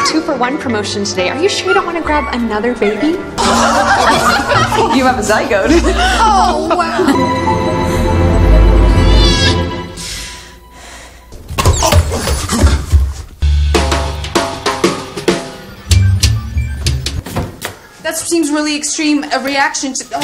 2-for-1 promotion today. Are you sure you don't want to grab another baby? You have a zygote. Oh, wow. That seems really extreme a reaction to.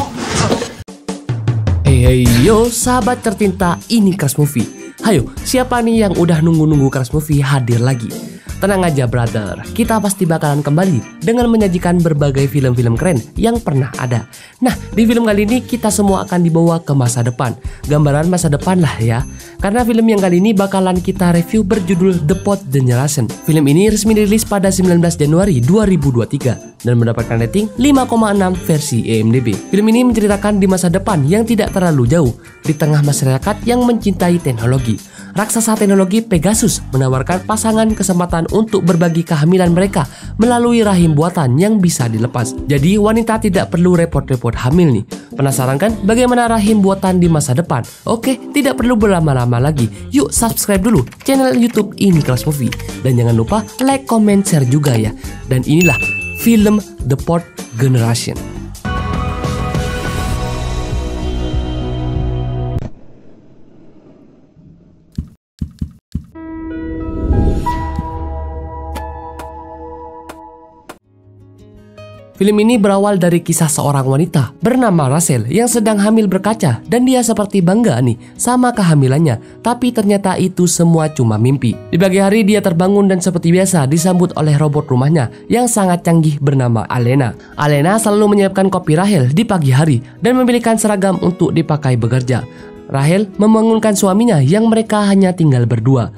Hey yo sahabat tercinta, ini Crush Movie. Hayo, siapa nih yang udah nunggu-nunggu Crush Movie hadir lagi? Tenang aja brother, kita pasti bakalan kembali dengan menyajikan berbagai film-film keren yang pernah ada. Nah, di film kali ini kita semua akan dibawa ke masa depan. Gambaran masa depan lah ya. Karena film yang kali ini bakalan kita review berjudul The Fourth Generation. Film ini resmi dirilis pada 19 Januari 2023 dan mendapatkan rating 5,6 versi IMDb. Film ini menceritakan di masa depan yang tidak terlalu jauh, di tengah masyarakat yang mencintai teknologi. Raksasa teknologi Pegasus menawarkan pasangan kesempatan untuk berbagi kehamilan mereka melalui rahim buatan yang bisa dilepas. Jadi wanita tidak perlu repot-repot hamil nih. Penasaran kan bagaimana rahim buatan di masa depan? Oke, tidak perlu berlama-lama lagi. Yuk subscribe dulu channel YouTube ini Crush Movie. Dan jangan lupa like, comment, share juga ya. Dan inilah film The Fourth Generation. Film ini berawal dari kisah seorang wanita bernama Rachel yang sedang hamil berkaca dan dia seperti bangga nih sama kehamilannya, tapi ternyata itu semua cuma mimpi. Di pagi hari dia terbangun dan seperti biasa disambut oleh robot rumahnya yang sangat canggih bernama Alena. Alena selalu menyiapkan kopi Rachel di pagi hari dan memilihkan seragam untuk dipakai bekerja. Rachel membangunkan suaminya yang mereka hanya tinggal berdua.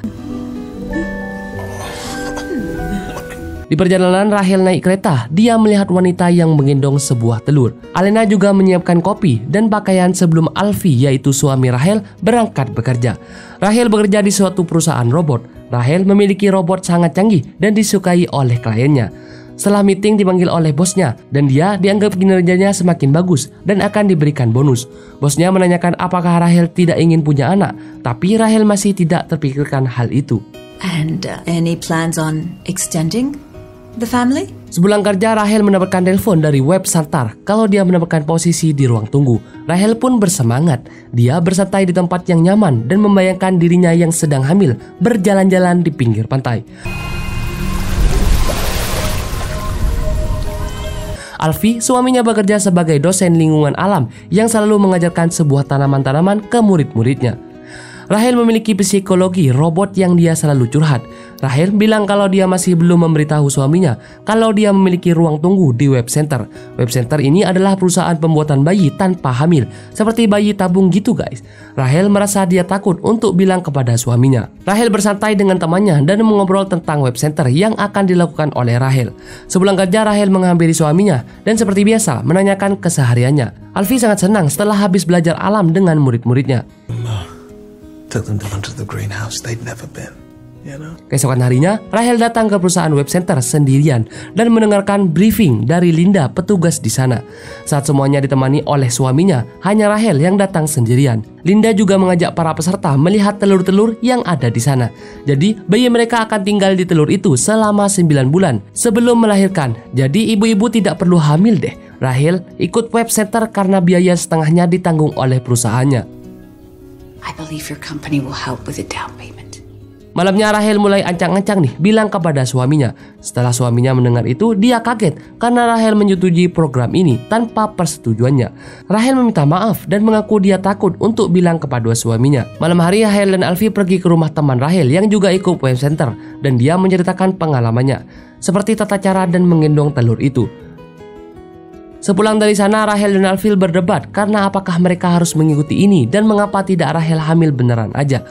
Di perjalanan Rachel naik kereta, dia melihat wanita yang menggendong sebuah telur. Alena juga menyiapkan kopi dan pakaian sebelum Alfie, yaitu suami Rachel, berangkat bekerja. Rachel bekerja di suatu perusahaan robot. Rachel memiliki robot sangat canggih dan disukai oleh kliennya. Setelah meeting dipanggil oleh bosnya dan dia dianggap kinerjanya semakin bagus dan akan diberikan bonus. Bosnya menanyakan apakah Rachel tidak ingin punya anak, tapi Rachel masih tidak terpikirkan hal itu. And any plans on extending the family? Sepulang kerja, Rachel mendapatkan telepon dari web Santar kalau dia mendapatkan posisi di ruang tunggu. Rachel pun bersemangat. Dia bersantai di tempat yang nyaman dan membayangkan dirinya yang sedang hamil berjalan-jalan di pinggir pantai. Alfie, suaminya, bekerja sebagai dosen lingkungan alam yang selalu mengajarkan sebuah tanaman-tanaman ke murid-muridnya. Rachel memiliki psikologi robot yang dia selalu curhat. Rachel bilang kalau dia masih belum memberitahu suaminya kalau dia memiliki ruang tunggu di web center. Web center ini adalah perusahaan pembuatan bayi tanpa hamil, seperti bayi tabung gitu guys. Rachel merasa dia takut untuk bilang kepada suaminya. Rachel bersantai dengan temannya dan mengobrol tentang web center yang akan dilakukan oleh Rachel. Sepulang kerja, Rachel menghampiri suaminya dan seperti biasa menanyakan kesehariannya. Alfie sangat senang setelah habis belajar alam dengan murid-muridnya. Took them down to the greenhouse they'd never been, you know? Keesokan harinya, Rachel datang ke perusahaan web center sendirian dan mendengarkan briefing dari Linda, petugas di sana. Saat semuanya ditemani oleh suaminya, hanya Rachel yang datang sendirian. Linda juga mengajak para peserta melihat telur-telur yang ada di sana. Jadi, bayi mereka akan tinggal di telur itu selama 9 bulan sebelum melahirkan. Jadi, ibu-ibu tidak perlu hamil deh. Rachel ikut web center karena biaya setengahnya ditanggung oleh perusahaannya. I believe your company will help with the down payment. Malamnya Rachel mulai ancang-ancang nih bilang kepada suaminya. Setelah suaminya mendengar itu, dia kaget karena Rachel menyetujui program ini tanpa persetujuannya. Rachel meminta maaf dan mengaku dia takut untuk bilang kepada suaminya. Malam hari, Rachel dan Alfie pergi ke rumah teman Rachel yang juga ikut web center dan dia menceritakan pengalamannya, seperti tata cara dan menggendong telur itu. Sepulang dari sana, Rachel dan Alfie berdebat karena apakah mereka harus mengikuti ini dan mengapa tidak Rachel hamil beneran aja.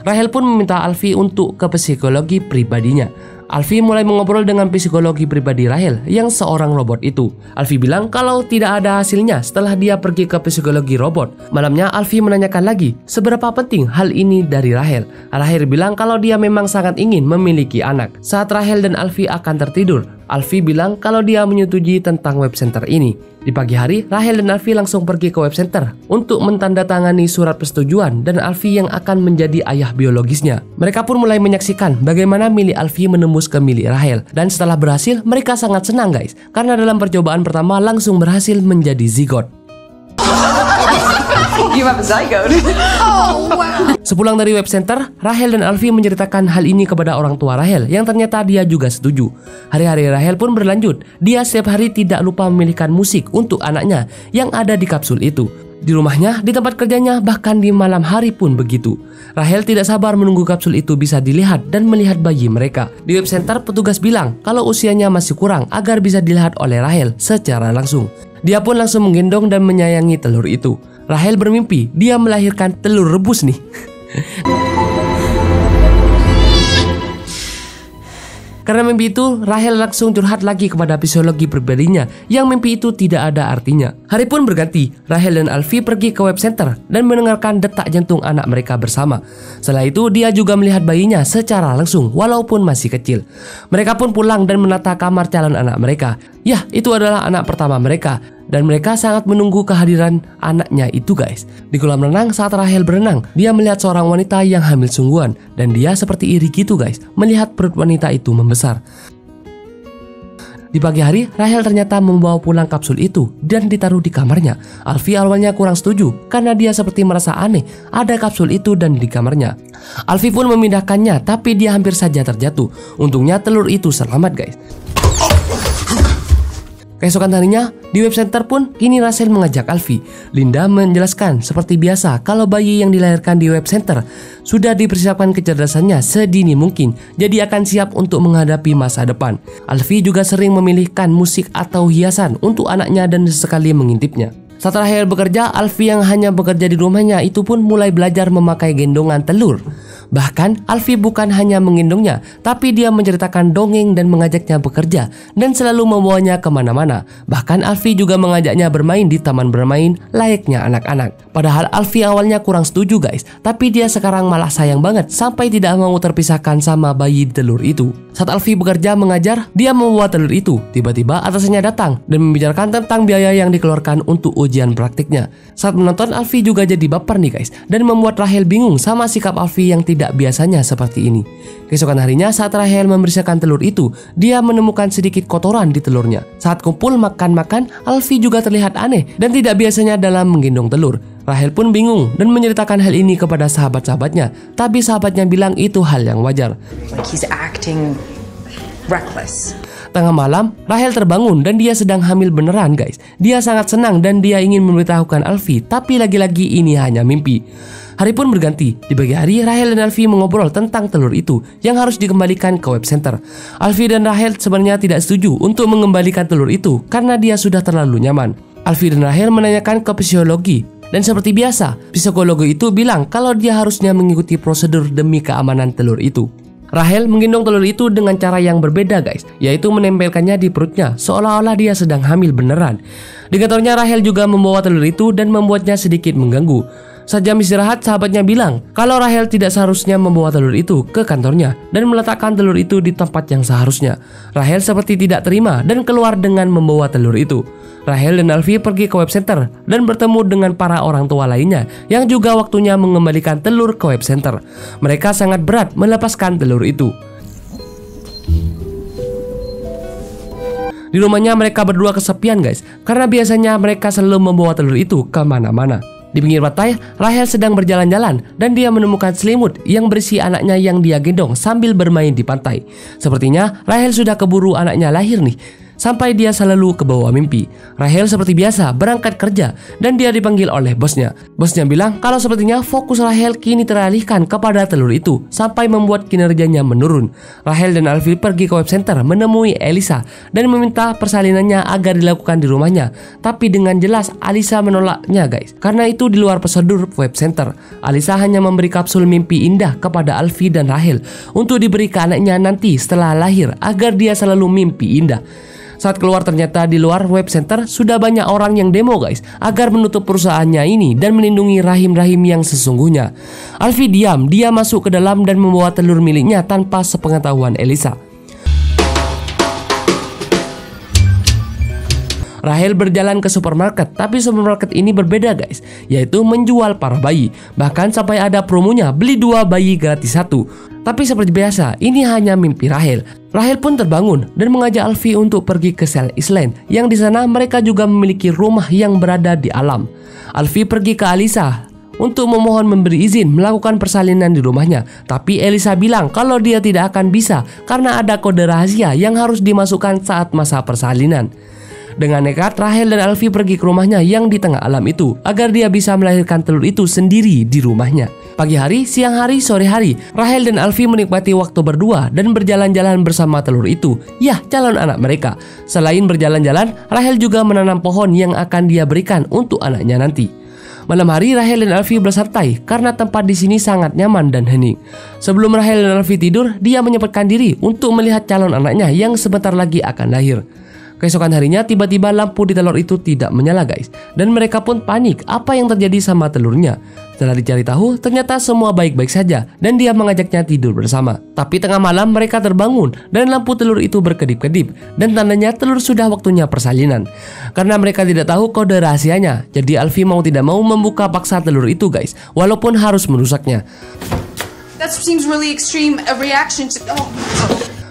Rachel pun meminta Alfie untuk ke psikologi pribadinya. Alfie mulai mengobrol dengan psikologi pribadi Rachel yang seorang robot itu. Alfie bilang kalau tidak ada hasilnya setelah dia pergi ke psikologi robot. Malamnya Alfie menanyakan lagi seberapa penting hal ini dari Rachel. Rachel bilang kalau dia memang sangat ingin memiliki anak. Saat Rachel dan Alfie akan tertidur, Alfie bilang kalau dia menyetujui tentang web center ini. Di pagi hari, Rahel dan Alfie langsung pergi ke web center untuk mentandatangani surat persetujuan dan Alfie yang akan menjadi ayah biologisnya. Mereka pun mulai menyaksikan bagaimana milik Alfie menembus ke milik Rahel. Dan setelah berhasil, mereka sangat senang guys, karena dalam percobaan pertama langsung berhasil menjadi zigot. You have a zygote. Oh, wow. Sepulang dari web center, Rahel dan Alfie menceritakan hal ini kepada orang tua Rahel yang ternyata dia juga setuju. Hari-hari Rahel pun berlanjut. Dia setiap hari tidak lupa memilihkan musik untuk anaknya yang ada di kapsul itu. Di rumahnya, di tempat kerjanya, bahkan di malam hari pun begitu. Rahel tidak sabar menunggu kapsul itu bisa dilihat dan melihat bayi mereka. Di web center, petugas bilang kalau usianya masih kurang agar bisa dilihat oleh Rahel secara langsung. Dia pun langsung menggendong dan menyayangi telur itu. Rahel bermimpi dia melahirkan telur rebus nih. Karena mimpi itu, Rahel langsung curhat lagi kepada psikologi pribadinya yang mimpi itu tidak ada artinya. Hari pun berganti, Rahel dan Alfie pergi ke web center dan mendengarkan detak jantung anak mereka bersama. Setelah itu, dia juga melihat bayinya secara langsung walaupun masih kecil. Mereka pun pulang dan menata kamar calon anak mereka. Ya, itu adalah anak pertama mereka. Dan mereka sangat menunggu kehadiran anaknya itu guys. Di kolam renang saat Rahel berenang, dia melihat seorang wanita yang hamil sungguhan. Dan dia seperti iri gitu guys, melihat perut wanita itu membesar. Di pagi hari, Rahel ternyata membawa pulang kapsul itu dan ditaruh di kamarnya. Alfie awalnya kurang setuju karena dia seperti merasa aneh ada kapsul itu dan di kamarnya. Alfie pun memindahkannya tapi dia hampir saja terjatuh. Untungnya telur itu selamat guys. Keesokan harinya, di web center pun kini Rahel mengajak Alfie. Linda menjelaskan seperti biasa kalau bayi yang dilahirkan di web center sudah dipersiapkan kecerdasannya sedini mungkin, jadi akan siap untuk menghadapi masa depan. Alfie juga sering memilihkan musik atau hiasan untuk anaknya dan sesekali mengintipnya. Saat Rahel bekerja, Alfie yang hanya bekerja di rumahnya itu pun mulai belajar memakai gendongan telur. Bahkan Alfie bukan hanya menggendongnya, tapi dia menceritakan dongeng dan mengajaknya bekerja dan selalu membawanya kemana-mana. Bahkan Alfie juga mengajaknya bermain di taman bermain layaknya anak-anak. Padahal Alfie awalnya kurang setuju guys, tapi dia sekarang malah sayang banget sampai tidak mau terpisahkan sama bayi telur itu. Saat Alfie bekerja mengajar, dia membawa telur itu. Tiba-tiba atasannya datang dan membicarakan tentang biaya yang dikeluarkan untuk ujian praktiknya. Saat menonton, Alfie juga jadi baper nih guys, dan membuat Rahel bingung sama sikap Alfie yang tidak biasanya seperti ini. Keesokan harinya saat Rahel membersihkan telur itu, dia menemukan sedikit kotoran di telurnya. Saat kumpul makan-makan, Alfie juga terlihat aneh dan tidak biasanya dalam menggendong telur. Rahel pun bingung dan menceritakan hal ini kepada sahabat-sahabatnya, tapi sahabatnya bilang itu hal yang wajar. Like he's acting reckless. Tengah malam, Rahel terbangun dan dia sedang hamil beneran guys. Dia sangat senang dan dia ingin memberitahukan Alfie, tapi lagi-lagi ini hanya mimpi. Hari pun berganti. Di pagi hari, Rahel dan Alfie mengobrol tentang telur itu yang harus dikembalikan ke web center. Alfie dan Rahel sebenarnya tidak setuju untuk mengembalikan telur itu karena dia sudah terlalu nyaman. Alfie dan Rahel menanyakan ke psikologi. Dan seperti biasa, psikolog itu bilang kalau dia harusnya mengikuti prosedur demi keamanan telur itu. Rahel menggendong telur itu dengan cara yang berbeda guys, yaitu menempelkannya di perutnya seolah-olah dia sedang hamil beneran. Di kantornya Rahel juga membawa telur itu dan membuatnya sedikit mengganggu. Saat jam istirahat, sahabatnya bilang kalau Rahel tidak seharusnya membawa telur itu ke kantornya dan meletakkan telur itu di tempat yang seharusnya. Rahel seperti tidak terima dan keluar dengan membawa telur itu. Rahel dan Alfie pergi ke web center dan bertemu dengan para orang tua lainnya yang juga waktunya mengembalikan telur ke web center. Mereka sangat berat melepaskan telur itu. Di rumahnya mereka berdua kesepian guys, karena biasanya mereka selalu membawa telur itu kemana-mana. Di pinggir pantai, Rahel sedang berjalan-jalan dan dia menemukan selimut yang berisi anaknya yang dia gendong sambil bermain di pantai. Sepertinya Rahel sudah keburu anaknya lahir nih. Sampai dia selalu kebawa mimpi. Rahel seperti biasa berangkat kerja dan dia dipanggil oleh bosnya. Bosnya bilang kalau sepertinya fokus Rahel kini teralihkan kepada telur itu sampai membuat kinerjanya menurun. Rahel dan Alfie pergi ke web center menemui Elisa dan meminta persalinannya agar dilakukan di rumahnya. Tapi dengan jelas Alisa menolaknya guys, karena itu di luar prosedur web center. Alisa hanya memberi kapsul mimpi indah kepada Alfie dan Rahel untuk diberi ke anaknya nanti setelah lahir agar dia selalu mimpi indah. Saat keluar ternyata di luar web center sudah banyak orang yang demo guys agar menutup perusahaannya ini dan melindungi rahim-rahim yang sesungguhnya. Alfie diam, dia masuk ke dalam dan membawa telur miliknya tanpa sepengetahuan Elisa. Rahel berjalan ke supermarket, tapi supermarket ini berbeda guys, yaitu menjual para bayi. Bahkan sampai ada promonya beli 2 bayi gratis 1. Tapi seperti biasa, ini hanya mimpi Rahel. Rahel pun terbangun dan mengajak Alfie untuk pergi ke Sel Island, yang di sana mereka juga memiliki rumah yang berada di alam. Alfie pergi ke Alisa untuk memohon memberi izin melakukan persalinan di rumahnya. Tapi Elisa bilang kalau dia tidak akan bisa karena ada kode rahasia yang harus dimasukkan saat masa persalinan. Dengan nekat, Rahel dan Alfie pergi ke rumahnya yang di tengah alam itu agar dia bisa melahirkan telur itu sendiri di rumahnya. Pagi hari, siang hari, sore hari, Rahel dan Alfie menikmati waktu berdua dan berjalan-jalan bersama telur itu. Ya, calon anak mereka. Selain berjalan-jalan, Rahel juga menanam pohon yang akan dia berikan untuk anaknya nanti. Malam hari, Rahel dan Alfie bersantai karena tempat di sini sangat nyaman dan hening. Sebelum Rahel dan Alfie tidur, dia menyempatkan diri untuk melihat calon anaknya yang sebentar lagi akan lahir. Keesokan harinya, tiba-tiba lampu di telur itu tidak menyala guys, dan mereka pun panik apa yang terjadi sama telurnya. Setelah dicari tahu, ternyata semua baik-baik saja dan dia mengajaknya tidur bersama. Tapi tengah malam mereka terbangun dan lampu telur itu berkedip-kedip, dan tandanya telur sudah waktunya persalinan. Karena mereka tidak tahu kode rahasianya, jadi Alfie mau tidak mau membuka paksa telur itu guys, walaupun harus merusaknya. That seems really extreme a reaction to.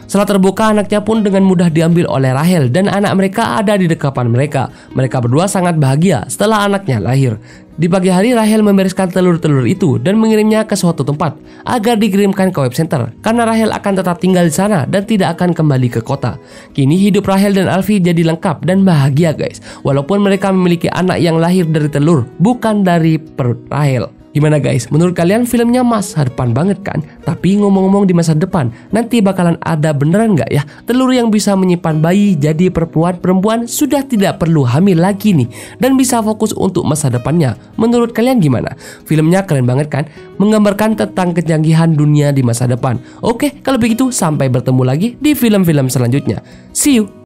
Setelah terbuka, anaknya pun dengan mudah diambil oleh Rahel dan anak mereka ada di dekapan mereka. Mereka berdua sangat bahagia setelah anaknya lahir. Di pagi hari, Rahel membereskan telur-telur itu dan mengirimnya ke suatu tempat agar dikirimkan ke web center karena Rahel akan tetap tinggal di sana dan tidak akan kembali ke kota. Kini hidup Rahel dan Alfie jadi lengkap dan bahagia guys, walaupun mereka memiliki anak yang lahir dari telur, bukan dari perut Rahel. Gimana guys, menurut kalian filmnya masa depan banget kan? Tapi ngomong-ngomong di masa depan, nanti bakalan ada beneran nggak ya telur yang bisa menyimpan bayi, jadi perempuan sudah tidak perlu hamil lagi nih dan bisa fokus untuk masa depannya. Menurut kalian gimana? Filmnya keren banget kan? Menggambarkan tentang kecanggihan dunia di masa depan. Oke, kalau begitu sampai bertemu lagi di film-film selanjutnya. See you!